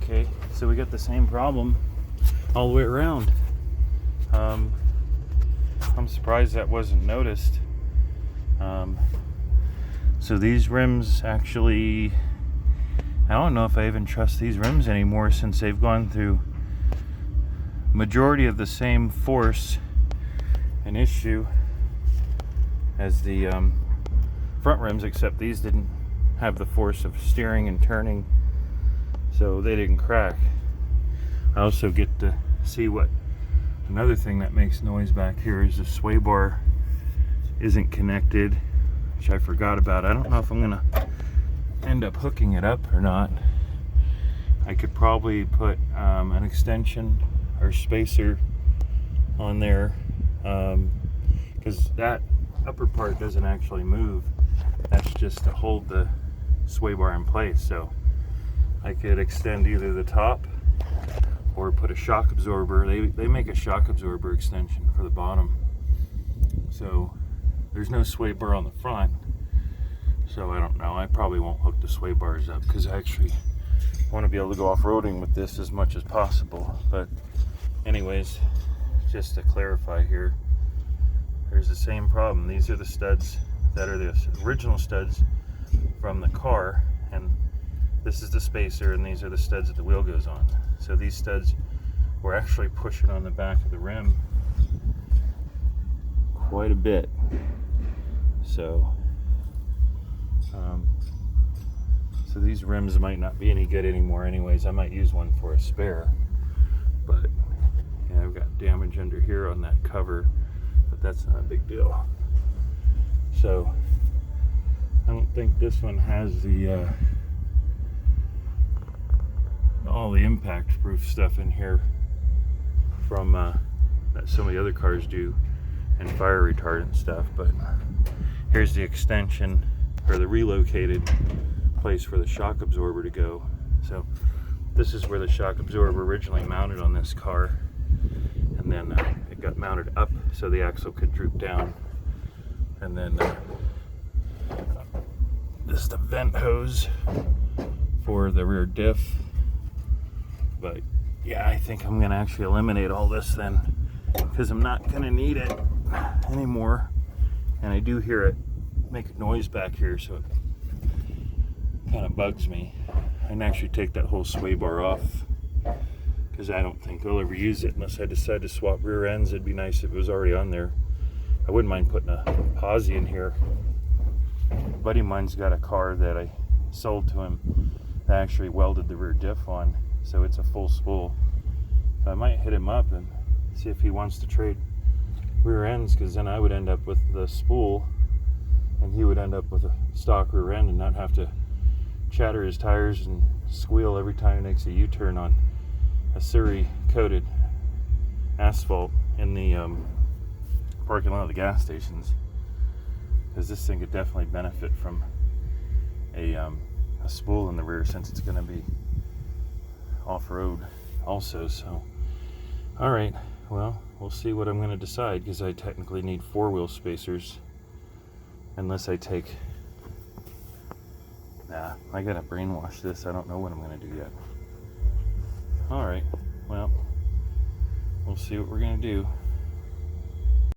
Okay, so we got the same problem all the way around. I'm surprised that wasn't noticed. So these rims actually, I don't know if I even trust these rims anymore, since they've gone through majority of the same force and issue as the front rims, except these didn't have the force of steering and turning, so they didn't crack. I also get to see what another thing that makes noise back here is the sway bar isn't connected, which I forgot about. I don't know if I'm gonna end up hooking it up or not. I could probably put an extension or spacer on there, because that upper part doesn't actually move. That's just to hold the sway bar in place. So I could extend either the top or put a shock absorber. They make a shock absorber extension for the bottom. So there's no sway bar on the front. So I don't know. I probably won't hook the sway bars up, because I actually want to be able to go off-roading with this as much as possible. But anyways, just to clarify here, there's the same problem. These are the studs that are the original studs from the car, and this is the spacer, and these are the studs that the wheel goes on. So these studs were actually pushing on the back of the rim quite a bit. So so these rims might not be any good anymore anyways. I might use one for a spare, but yeah, I've got damage under here on that cover, but that's not a big deal. So I don't think this one has the all the impact proof stuff in here from that some of the other cars do, and fire retardant stuff. But here's the extension, or the relocated place for the shock absorber to go. So this is where the shock absorber originally mounted on this car, and then it got mounted up so the axle could droop down. And then this is the vent hose for the rear diff. But yeah, I think I'm gonna actually eliminate all this then, because I'm not gonna need it anymore. And I do hear it make a noise back here, so it kind of bugs me. I can actually take that whole sway bar off, because I don't think I'll ever use it unless I decide to swap rear ends. It'd be nice if it was already on there. I wouldn't mind putting a posi in here. A buddy of mine's got a car that I sold to him that actually welded the rear diff on, so it's a full spool. So I might hit him up and see if he wants to trade rear ends, because then I would end up with the spool and he would end up with a stock rear end and not have to chatter his tires and squeal every time he makes a U-turn on a Surrey coated asphalt in the parking lot of the gas stations. Because this thing could definitely benefit from a spool in the rear, since it's going to be off-road also. So all right, well, we'll see what I'm going to decide, because I technically need 4-wheel spacers, unless I take, I gotta brainwash this. I don't know what I'm going to do yet. All right, well, we'll see what we're going to do.